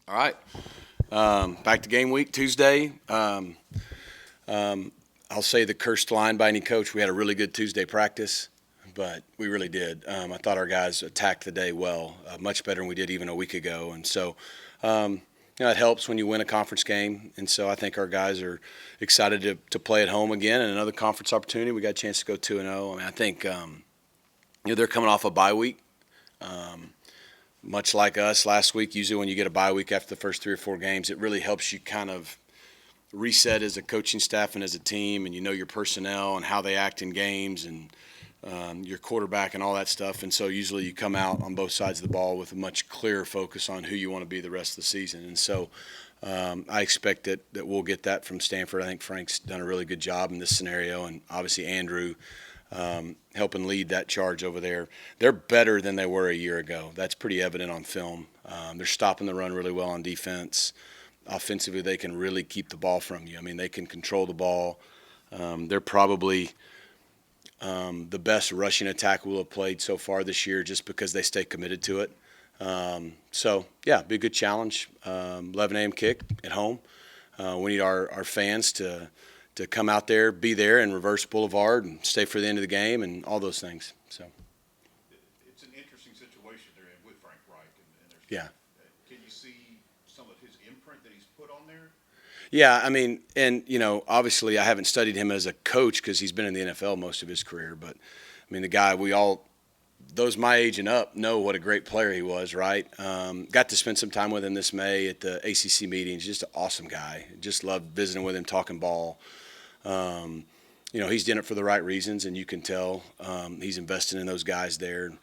All right. Back to game week Tuesday. I'll say the cursed line by any coach. We had a really good Tuesday practice, but we really did. I thought our guys attacked the day well, much better than we did even a week ago. And so, it helps when you win a conference game. And so I think our guys are excited to play at home again and another conference opportunity. We got a chance to go 2-0. I mean, I think they're coming off a bye week. Much like us last week, usually when you get a bye week after the first 3 or 4 games, it really helps you kind of reset as a coaching staff and as a team, and you know your personnel and how they act in games and your quarterback and all that stuff. And so usually you come out on both sides of the ball with a much clearer focus on who you want to be the rest of the season. And so I expect that we'll get that from Stanford. I think Frank's done a really good job in this scenario, and obviously Andrew helping lead that charge over there. They're better than they were a year ago. That's pretty evident on film. They're stopping the run really well on defense. Offensively, they can really keep the ball from you. I mean, they can control the ball. They're probably the best rushing attack we'll have played so far this year just because they stay committed to it. Be a good challenge. 11 a.m. kick at home. We need our fans to come out there, be there, and reverse Boulevard and stay for the end of the game and all those things. So it's an interesting situation they're in with Frank Reich, and yeah. Can you see some of his imprint that he's put on there? Yeah, I mean, and obviously I haven't studied him as a coach because he's been in the NFL most of his career. But I mean, the guy those my age and up know what a great player he was, right? Got to spend some time with him this May at the ACC meetings. Just an awesome guy. Just loved visiting with him, talking ball. He's doing it for the right reasons, and you can tell he's investing in those guys there.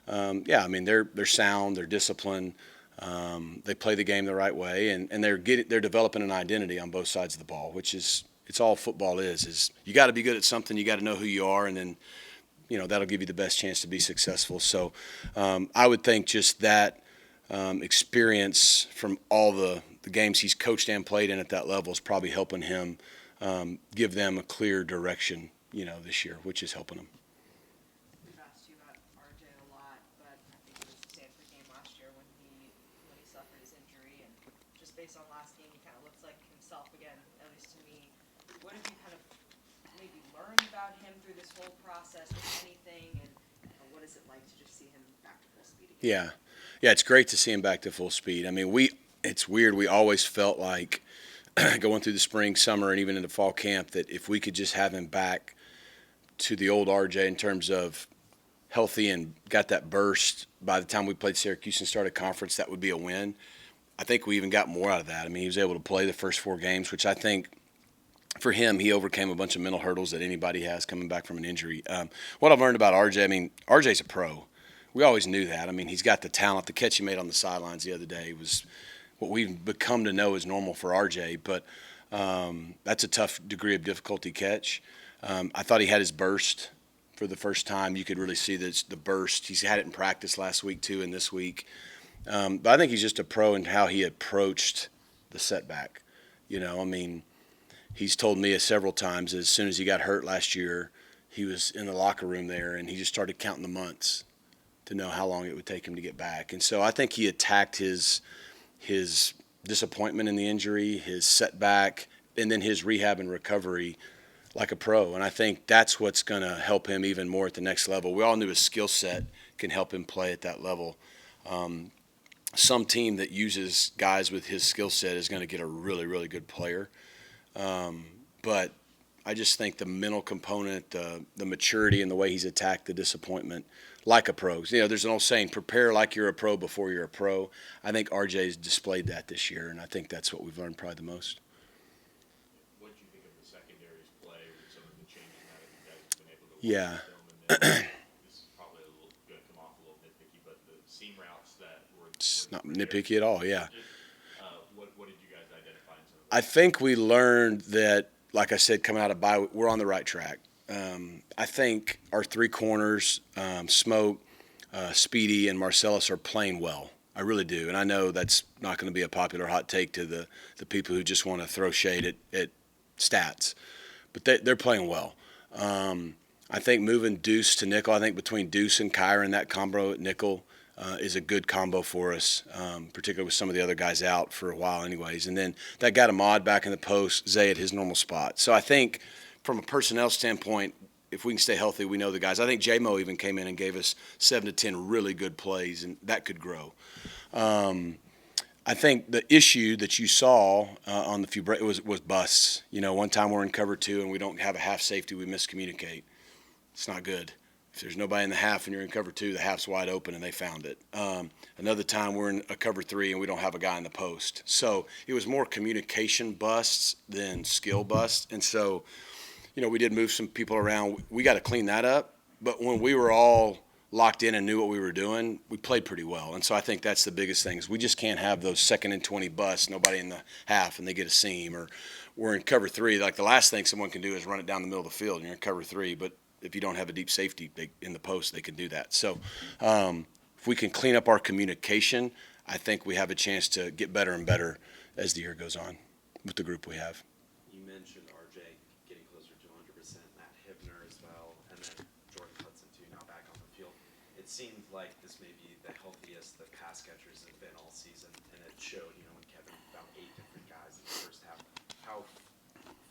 I mean, they're sound, they're disciplined, they play the game the right way, and they're developing an identity on both sides of the ball, which is it's all football is you got to be good at something, you got to know who you are, and then that'll give you the best chance to be successful. So I would think just that experience from all the games he's coached and played in at that level is probably helping him give them a clear direction, this year, which is helping them. We've asked you about RJ a lot, but I think it was the Stanford game last year when he suffered his injury, and just based on last game, he kind of looks like himself again, at least to me. What have you kind of maybe learned about him through this whole process, if anything, and what is it like to just see him back to full speed again? Yeah, it's great to see him back to full speed. I mean, it's weird. We always felt like going through the spring, summer, and even into fall camp that if we could just have him back to the old RJ in terms of healthy and got that burst by the time we played Syracuse and started conference, that would be a win. I think we even got more out of that. I mean, he was able to play the first 4 games, which I think for him, he overcame a bunch of mental hurdles that anybody has coming back from an injury. What I've learned about RJ, I mean, RJ's a pro. We always knew that. I mean, he's got the talent. The catch he made on the sidelines the other day was what we've become to know is normal for RJ, but that's a tough degree of difficulty catch. I thought he had his burst for the first time. You could really see the burst. He's had it in practice last week too and this week. But I think he's just a pro in how he approached the setback. I mean, he's told me several times as soon as he got hurt last year, he was in the locker room there and he just started counting the months to know how long it would take him to get back. And so I think he attacked his disappointment in the injury, his setback, and then his rehab and recovery like a pro. And I think that's what's going to help him even more at the next level. We all knew his skill set can help him play at that level. Some team that uses guys with his skill set is going to get a really, really good player. But I just think the mental component, the maturity and the way he's attacked the disappointment like a pro. There's an old saying, prepare like you're a pro before you're a pro. I think RJ's displayed that this year, and I think that's what we've learned probably the most. What did you think of the secondary's play with some of the changes now that you guys have been able to Yeah. work with them? And this is probably going to come off a little nitpicky, but the seam routes that were It's not nitpicky at all, yeah. What did you guys identify in some of I think we learned that, like I said, coming out of bye, we're on the right track. I think our 3 corners, Smoke, Speedy, and Marcellus are playing well. I really do. And I know that's not going to be a popular hot take to the people who just want to throw shade at stats. But they're playing well. I think moving Deuce to nickel, I think between Deuce and Kyron, that combo at nickel, is a good combo for us, particularly with some of the other guys out for a while anyways. And then that got Ahmad back in the post, Zay at his normal spot. So I think from a personnel standpoint, if we can stay healthy, we know the guys. I think J-Mo even came in and gave us 7 to 10 really good plays, and that could grow. I think the issue that you saw on the few was busts. One time we're in cover 2 and we don't have a half safety, we miscommunicate. It's not good. If there's nobody in the half and you're in cover 2, the half's wide open and they found it. Another time we're in a cover 3 and we don't have a guy in the post. So it was more communication busts than skill busts. And so, we did move some people around. We got to clean that up. But when we were all locked in and knew what we were doing, we played pretty well. And so I think that's the biggest thing is we just can't have those 2nd and 20 busts, nobody in the half and they get a seam, or we're in cover 3. Like the last thing someone can do is run it down the middle of the field and you're in cover 3. But if you don't have a deep safety in the post, they can do that. So if we can clean up our communication, I think we have a chance to get better and better as the year goes on with the group we have. You mentioned RJ getting closer to 100%, Matt Hibner as well, and then Jordan Hudson too, now back on the field. It seemed like this may be the healthiest the pass catchers have been all season, and it showed, when Kevin found 8 different guys in the first half. How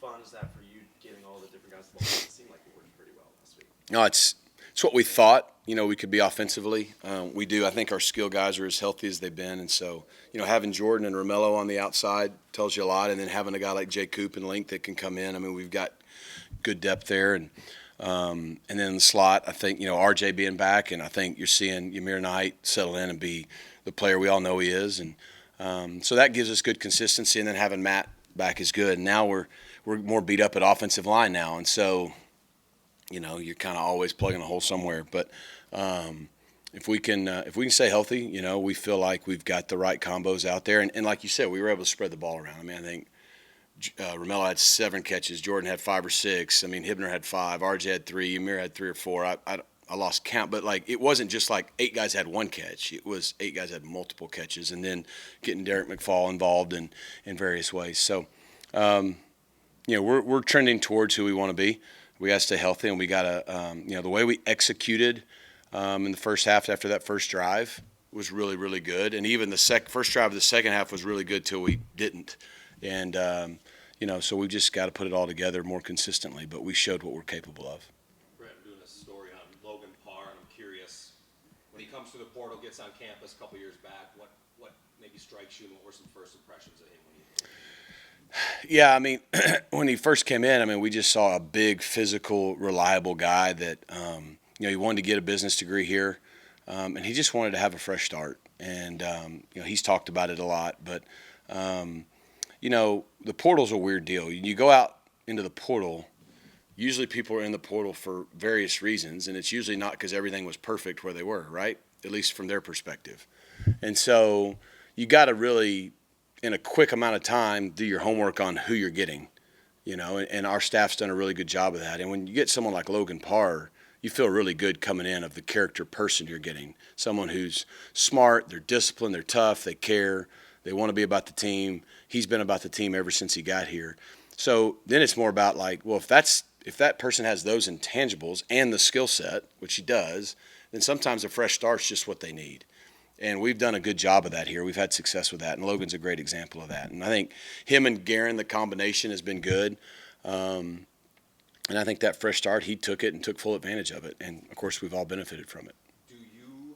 fun is that for you, getting all the different guys involved? It seemed like it worked pretty well last week. No, it's what we thought, we could be offensively. We do. I think our skill guys are as healthy as they've been. And so, having Jordan and Romello on the outside tells you a lot. And then having a guy like Jay Coop and Link that can come in. I mean, we've got good depth there. And then in the slot, I think, RJ being back. And I think you're seeing Ymir Knight settle in and be the player we all know he is. And so that gives us good consistency. And then having Matt back is good. And now we're more beat up at offensive line now. And so, you're kind of always plugging a hole somewhere. But if we can stay healthy, we feel like we've got the right combos out there. And like you said, we were able to spread the ball around. I mean, I think Romello had 7 catches. Jordan had 5 or 6. I mean, Hibner had 5. RJ had 3. Ymir had 3 or 4. I lost count. But, it wasn't just like 8 guys had 1 catch. It was 8 guys had multiple catches. And then getting Derek McFall involved in various ways. So, we're trending towards who we want to be. We got to stay healthy, and we got to, the way we executed in the first half after that first drive was really, really good. And even the first drive of the second half was really good till we didn't. And, so we just got to put it all together more consistently. But we showed what we're capable of. Brett, I'm doing a story on Logan Parr, and I'm curious, when he comes through the portal, gets on campus a couple years back, what maybe strikes you, and what were some first impressions of him when he Yeah, I mean, when he first came in, we just saw a big, physical, reliable guy that, he wanted to get a business degree here, and he just wanted to have a fresh start. And, he's talked about it a lot. But, the portal's a weird deal. You go out into the portal, usually people are in the portal for various reasons, and it's usually not because everything was perfect where they were, right? At least from their perspective. And so you got to really, in a quick amount of time, do your homework on who you're getting, and our staff's done a really good job of that. And when you get someone like Logan Parr, you feel really good coming in of the character person you're getting. Someone who's smart, they're disciplined, they're tough, they care, they want to be about the team. He's been about the team ever since he got here. So then it's more about if that person has those intangibles and the skill set, which he does, then sometimes a fresh start's just what they need. And we've done a good job of that here. We've had success with that, and Logan's a great example of that. And I think him and Guerin, the combination has been good. And I think that fresh start, he took it and took full advantage of it. And, of course, we've all benefited from it. Do you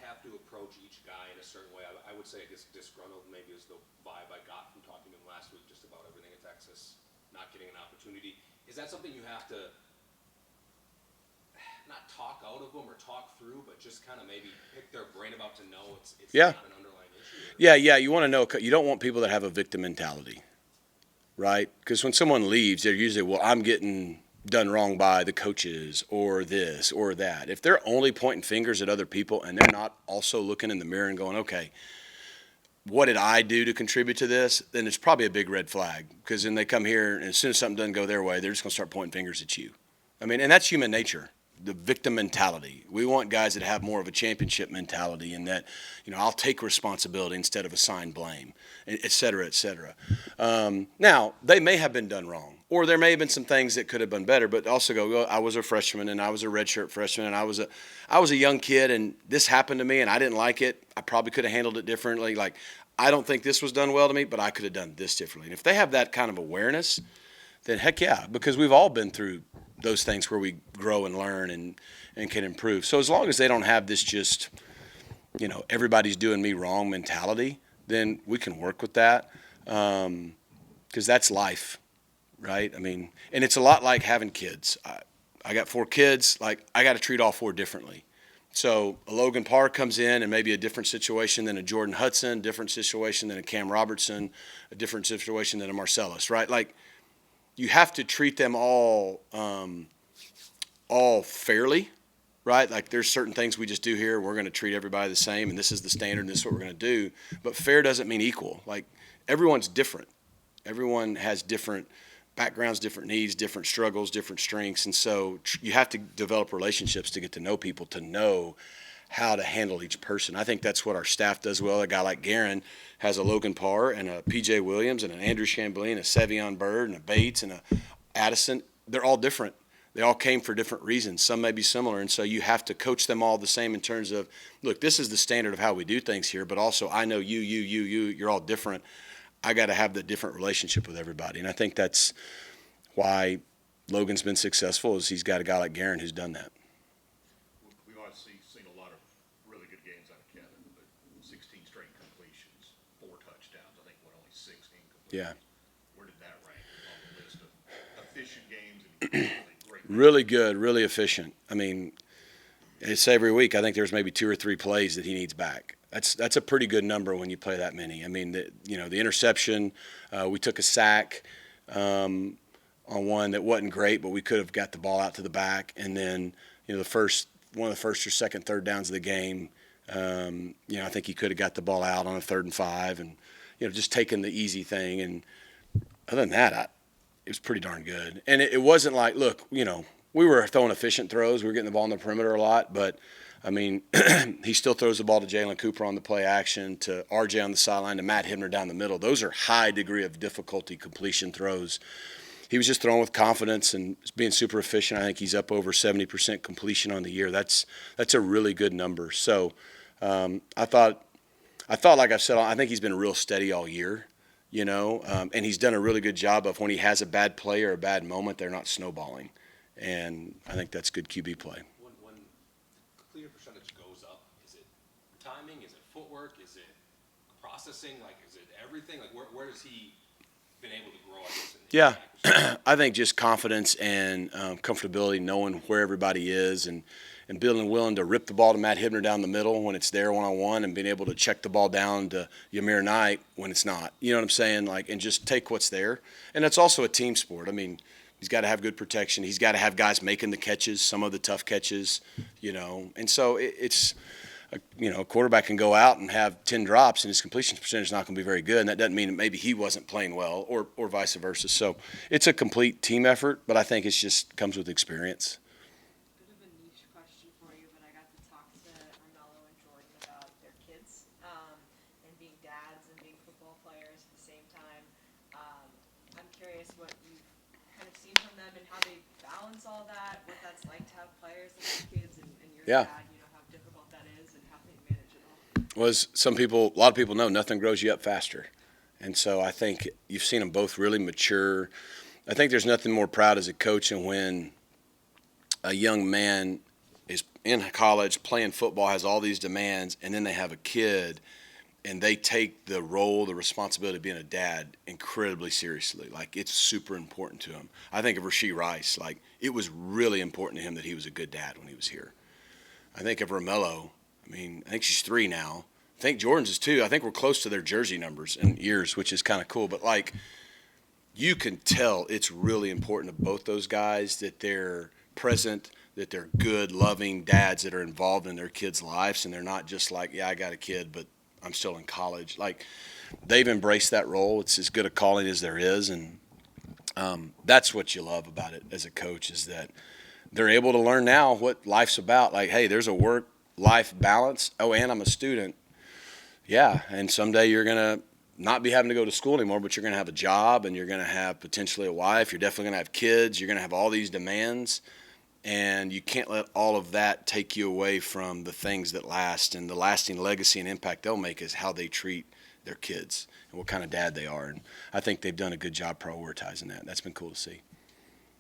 have to approach each guy in a certain way? I would say, I guess, disgruntled maybe is the vibe I got from talking to him last week just about everything in Texas, not getting an opportunity. Is that something you have to not talk out of them or talk through, but just kind of maybe pick their brain about to know it's not an underlying issue? Yeah, you want to know. You don't want people that have a victim mentality, right? Because when someone leaves, they're usually, I'm getting done wrong by the coaches or this or that. If they're only pointing fingers at other people and they're not also looking in the mirror and going, okay, what did I do to contribute to this? Then it's probably a big red flag, because then they come here and as soon as something doesn't go their way, they're just going to start pointing fingers at you. And that's human nature. The victim mentality. We want guys that have more of a championship mentality, and that, I'll take responsibility instead of assign blame, et cetera, et cetera. Now, they may have been done wrong, Or there may have been some things that could have been better, but also go, well, I was a freshman and I was a redshirt freshman and I was a young kid and this happened to me and I didn't like it. I probably could have handled it differently. Like, I don't think this was done well to me, but I could have done this differently. And if they have that kind of awareness, then heck yeah, because we've all been through those things where we grow and learn and can improve. So as long as they don't have this just, everybody's doing me wrong mentality, then we can work with that, because that's life. Right? I mean, and it's a lot like having kids. I got 4 kids. Like, I got to treat all 4 differently. So a Logan Parr comes in and maybe a different situation than a Jordan Hudson, different situation than a Cam Robertson, a different situation than a Marcellus, right? Like, you have to treat them all fairly, right? Like, there's certain things we just do here. We're going to treat everybody the same, and this is the standard, and this is what we're going to do. But fair doesn't mean equal. Like, everyone's different. Everyone has different backgrounds, different needs, different struggles, different strengths. And so you have to develop relationships to get to know people, to know how to handle each person. I think that's what our staff does well. A guy like Guerin has a Logan Parr and a P.J. Williams and an Andrew Chamblee and a Sevion Bird and a Bates and a Addison. They're all different. They all came for different reasons. Some may be similar. And so you have to coach them all the same in terms of, look, this is the standard of how we do things here, but also I know you're all different. I got to have the different relationship with everybody. And I think that's why Logan's been successful, is he's got a guy like Guerin who's done that. We've obviously seen a lot of really good games out of Kevin, but 16 straight completions, 4 touchdowns, I think, only 6 incompletions. Yeah. Where did that rank on the list of efficient games and great? Really good, really efficient. I mean, it's every week. I think there's maybe 2 or 3 plays that he needs back. That's a pretty good number when you play that many. I mean, the interception, we took a sack on one that wasn't great, but we could have got the ball out to the back. And then, one of the first or second, third downs of the game, I think he could have got the ball out on a 3rd and 5, and just taking the easy thing. And other than that, it was pretty darn good. And it wasn't like, look, we were throwing efficient throws. We were getting the ball on the perimeter a lot, but I mean, he still throws the ball to Jalen Cooper on the play action, to RJ on the sideline, to Matt Hibner down the middle. Those are high degree of difficulty completion throws. He was just throwing with confidence and being super efficient. I think he's up over 70% completion on the year. That's a really good number. So I thought, like I've said, I think he's been real steady all year, and he's done a really good job of, when he has a bad play or a bad moment, they're not snowballing. And I think that's good QB play. When clear percentage goes up, is it timing? Is it footwork? Is it processing? Like, is it everything? Like, where has he been able to grow, I guess? Yeah, I think just confidence and comfortability, knowing where everybody is, and being willing to rip the ball to Matt Hibner down the middle when it's there one-on-one, and being able to check the ball down to Yamir Knight when it's not. You know what I'm saying? Like, and just take what's there. And it's also a team sport. I mean, he's got to have good protection. He's got to have guys making the catches, some of the tough catches, And so it's a quarterback can go out and have 10 drops and his completion percentage is not going to be very good. And that doesn't mean that maybe he wasn't playing well, or vice versa. So it's a complete team effort, but I think it's just comes with experience. Bit of a niche question for you, but I got to talk to Armello and Jordan about their kids, and being dads and being football players at the same time. I'm curious what you've kind of seen from them and how they balance all that, what that's like to have players that have kids, and you're Yeah. a dad, how difficult that is and how they manage it all. Was a lot of people know nothing grows you up faster. And so I think you've seen them both really mature. I think there's nothing more proud as a coach than when a young man is in college playing football, has all these demands, and then they have a kid and they take the role, the responsibility of being a dad incredibly seriously. Like, it's super important to him. I think of Rasheed Rice. Like, it was really important to him that he was a good dad when he was here. I think of Romello. I mean, I think she's 3 now. I think Jordan's is 2. I think we're close to their jersey numbers and years, which is kind of cool. But, like, you can tell it's really important to both those guys that they're present, that they're good, loving dads that are involved in their kids' lives, and they're not just like, yeah, I got a kid, but I'm still in college. Like, they've embraced that role. It's as good a calling as there is, and that's what you love about it as a coach, is that they're able to learn now what life's about. Like, hey, there's a work-life balance. Oh, and I'm a student. Yeah, and someday you're going to not be having to go to school anymore, but you're going to have a job and you're going to have potentially a wife. You're definitely going to have kids. You're going to have all these demands. And you can't let all of that take you away from the things that last. And the lasting legacy and impact they'll make is how they treat their kids and what kind of dad they are. And I think they've done a good job prioritizing that. That's been cool to see.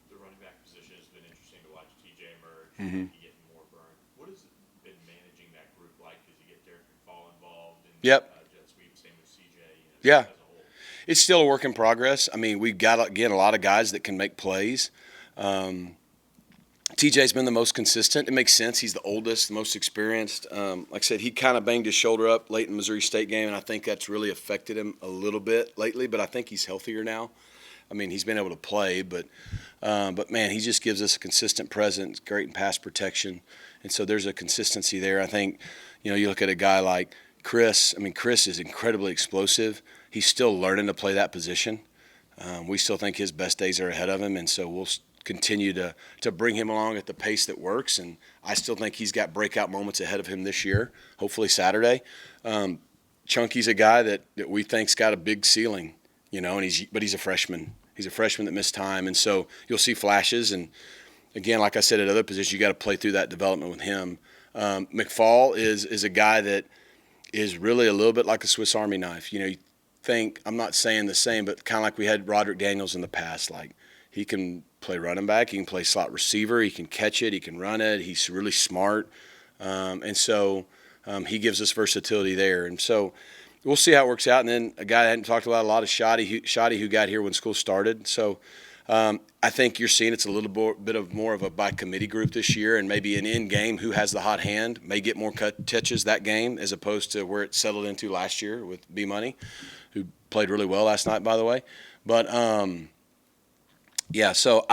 The running back position has been interesting to watch TJ emerge. Mhm. He getting more burn. What has it been managing that group like? Does he get Derek McFall involved? And, Yep. jet sweep, same with CJ. Yeah. As a whole. It's still a work in progress. I mean, we've got, again, a lot of guys that can make plays. TJ's been the most consistent. It makes sense. He's the oldest, the most experienced. Like I said, he kind of banged his shoulder up late in the Missouri State game, and I think that's really affected him a little bit lately, but I think he's healthier now. I mean, he's been able to play, but man, he just gives us a consistent presence, great in pass protection, and so there's a consistency there. I think, you look at a guy like Chris. I mean, Chris is incredibly explosive. He's still learning to play that position. We still think his best days are ahead of him, and so we'll continue to bring him along at the pace that works. And I still think he's got breakout moments ahead of him this year, hopefully Saturday. Chunky's a guy that we think's got a big ceiling, and he's a freshman. He's a freshman that missed time, and so you'll see flashes. And again, like I said, at other positions, you got to play through that development with him. McFall is a guy that is really a little bit like a Swiss Army knife. You think, I'm not saying the same, but kind of like we had Roderick Daniels in the past. Like, he can play running back, he can play slot receiver, he can catch it, he can run it. He's really smart, and so he gives us versatility there. And so we'll see how it works out. And then a guy I hadn't talked about a lot is Shoddy, who got here when school started. So I think you're seeing it's a little bit of more of a by committee group this year, and maybe an in game who has the hot hand may get more touches that game as opposed to where it settled into last year with B Money, who played really well last night, by the way. But yeah, so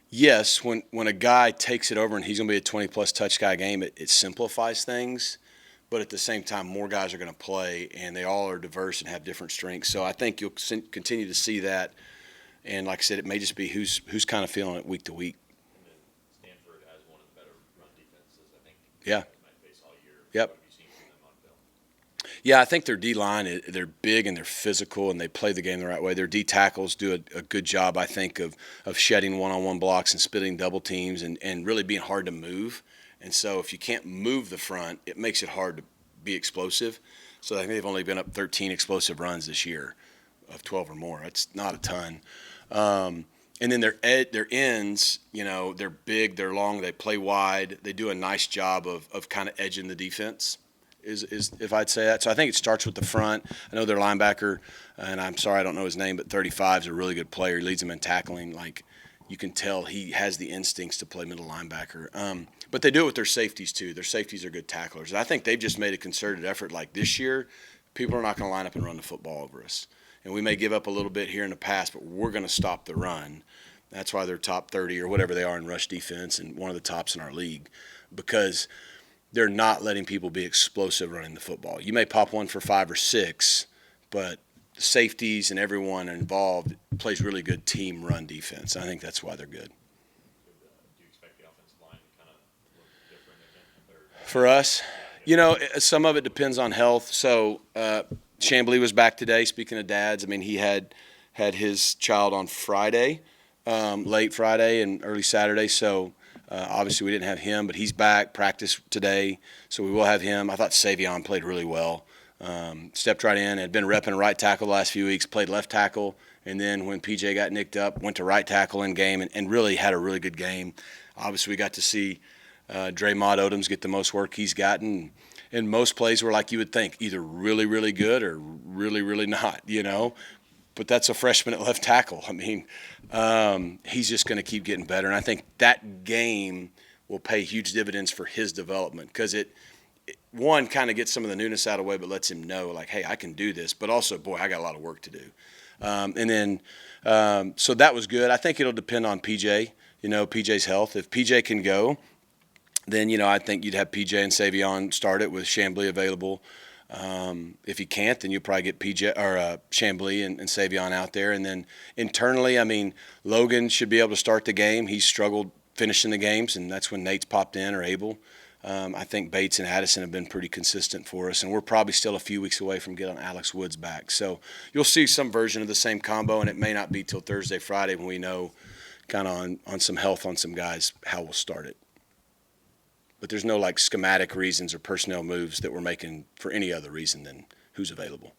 yes, when a guy takes it over and he's going to be a 20-plus touch guy game, it simplifies things. But at the same time, more guys are going to play, and they all are diverse and have different strengths. So I think you'll continue to see that. And like I said, it may just be who's kind of feeling it week to week. And then Stanford has one of the better run defenses, I think. Yeah. Might face all year. Yep. What have you seen from them on film? Yeah, I think their D-line, they're big and they're physical and they play the game the right way. Their D-tackles do a good job, I think, of shedding one-on-one blocks and splitting double teams and really being hard to move. And so if you can't move the front, it makes it hard to be explosive. So I think they've only been up 13 explosive runs this year of 12 or more. That's not a ton. And then their ends, they're big, they're long, they play wide. They do a nice job of kind of edging the defense, is if I'd say that. So I think it starts with the front. I know their linebacker, and I'm sorry I don't know his name, but 35 is a really good player. He leads them in tackling. Like, you can tell he has the instincts to play middle linebacker. But they do it with their safeties too. Their safeties are good tacklers. And I think they've just made a concerted effort. Like this year, people are not going to line up and run the football over us. And we may give up a little bit here in the past, but we're going to stop the run. That's why they're top 30 or whatever they are in rush defense and one of the tops in our league, because they're not letting people be explosive running the football. You may pop one for 5 or 6, but the safeties and everyone involved plays really good team run defense. I think that's why they're good. Do you expect the offensive line to kind of look different again? For us, some of it depends on health. So Chamblee was back today. Speaking of dads, I mean, he had his child on Friday, late Friday and early Saturday. So obviously we didn't have him, but he's back, practiced today. So we will have him. I thought Savion played really well. Stepped right in, had been repping right tackle the last few weeks, played left tackle, and then when PJ got nicked up, went to right tackle in game and really had a really good game. Obviously we got to see Draymond Odoms get the most work he's gotten. And most plays were like you would think, either really, really good or really, really not, But that's a freshman at left tackle. I mean, he's just going to keep getting better. And I think that game will pay huge dividends for his development because it kind of gets some of the newness out of the way, but lets him know, like, hey, I can do this. But also, boy, I got a lot of work to do. So that was good. I think it'll depend on PJ, PJ's health. If PJ can go, then, I think you'd have PJ and Savion start it with Chamblee available. If he can't, then you'll probably get Chamblee and Savion out there. And then internally, I mean, Logan should be able to start the game. He's struggled finishing the games, and that's when Nate's popped in or Abel. I think Bates and Addison have been pretty consistent for us, and we're probably still a few weeks away from getting Alex Woods back. So you'll see some version of the same combo, and it may not be till Thursday, Friday when we know kind of on some health on some guys how we'll start it. But there's no like schematic reasons or personnel moves that we're making for any other reason than who's available.